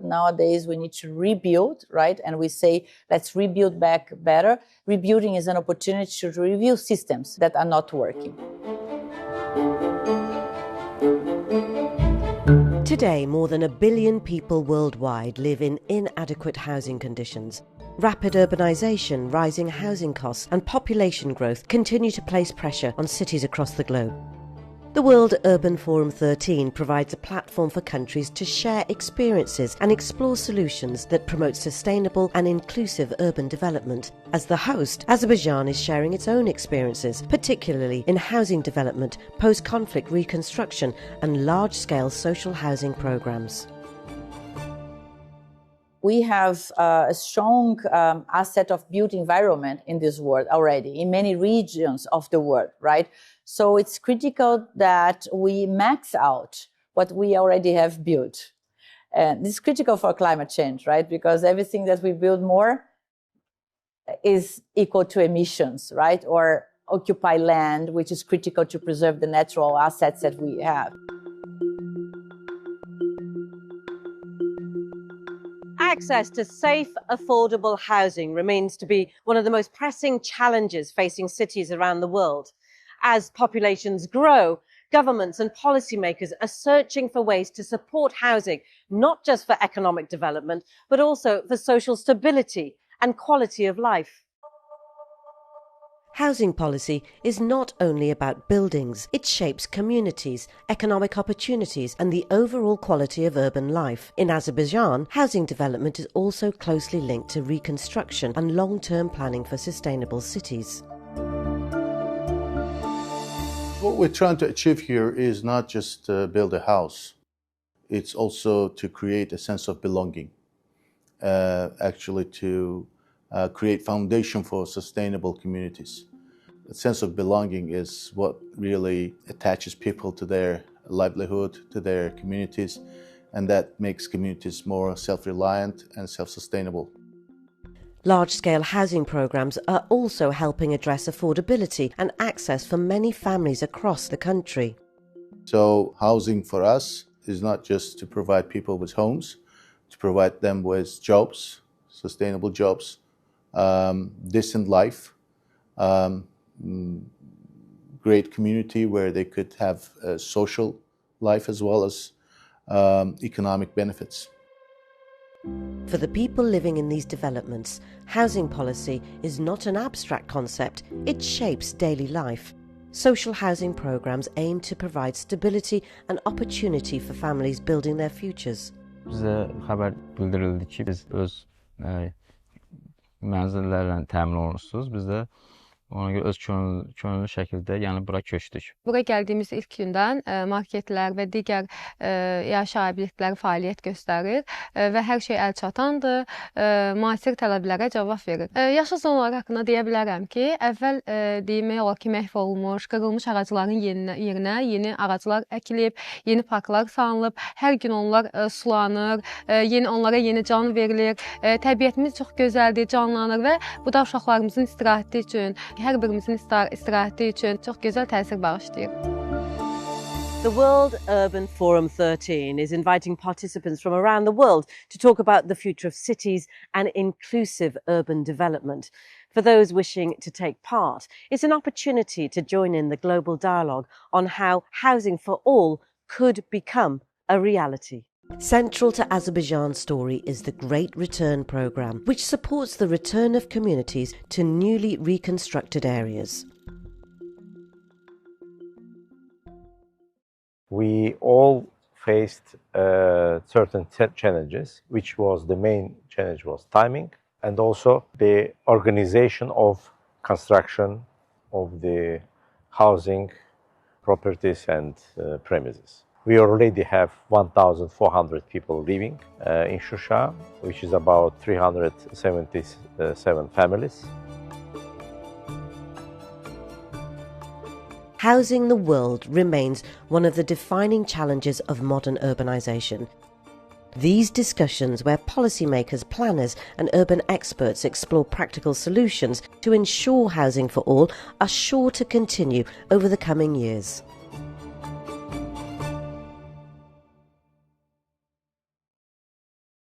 Nowadays, we need to rebuild, right? And we say, let's rebuild back better. Rebuilding is an opportunity to review systems that are not working. Today, more than 1 billion people worldwide live in inadequate housing conditions. Rapid urbanisation, rising housing costs and population growth continue to place pressure on cities across the globe. The World Urban Forum 13 provides a platform for countries to share experiences and explore solutions that promote sustainable and inclusive urban development. As the host, Azerbaijan is sharing its own experiences, particularly in housing development, post-conflict reconstruction and large-scale social housing programmes. We have a strong asset of built environment in this world already, in many regions of the world, right? So it's critical that we max out what we already have built. And this is critical for climate change, right? Because everything that we build more is equal to emissions, right? Or occupy land, which is critical to preserve the natural assets that we have. Access to safe, affordable housing remains to be one of the most pressing challenges facing cities around the world. As populations grow, governments and policymakers are searching for ways to support housing, not just for economic development, but also for social stability and quality of life. Housing policy is not only about buildings, it shapes communities, economic opportunities and the overall quality of urban life. In Azerbaijan, housing development is also closely linked to reconstruction and long-term planning for sustainable cities. What we're trying to achieve here is not just build a house, it's also to create a sense of belonging, actually to create foundation for sustainable communities. A sense of belonging is what really attaches people to their livelihood, to their communities, and that makes communities more self-reliant and self-sustainable. Large-scale housing programmes are also helping address affordability and access for many families across the country. So housing for us is not just to provide people with homes, to provide them with jobs, sustainable jobs, decent life, great community where they could have a social life as well as economic benefits. For the people living in these developments, housing policy is not an abstract concept, it shapes daily life. Social housing programmes aim to provide stability and opportunity for families building their futures. Bizə xəbər bildirildi ki, biz öz mənzillərlə təmin olunursunuz. Biz də ona görə öz könüllü şəkildə bura köçdük. Buraya gəldiyimiz ilk gündən marketlər və digər yaşayış obyektləri fəaliyyət göstərir və hər şey əlçatandır, müasir tələblərə cavab verir. Yaşıl zonalar haqqında deyə bilərəm ki, əvvəl demək olar ki, məhv olmuş, qırılmış ağacların yerinə yeni ağaclar əkilib, yeni parklar salınıb, hər gün onlar sulanır, onlara yeni can verilir, təbiətimiz çox gözəldir, canlanır və bu da uşaqlarımızın istirahəti üçün, hər birimizin istirahəti üçün çox gözəl təsir bağışlayır. The World Urban Forum 13 is inviting participants from around the world to talk about the future of cities and inclusive urban development. For those wishing to take part, it's an opportunity to join in the global dialogue on how housing for all could become a reality. Central to Azerbaijan's story is the Great Return programme, which supports the return of communities to newly reconstructed areas. We all faced certain challenges, which was the main challenge was timing and also the organization of construction of the housing properties and premises. We already have 1,400 people living in Shusha, which is about 377 families. Housing the world remains one of the defining challenges of modern urbanisation. These discussions, where policymakers, planners and urban experts explore practical solutions to ensure housing for all, are sure to continue over the coming years.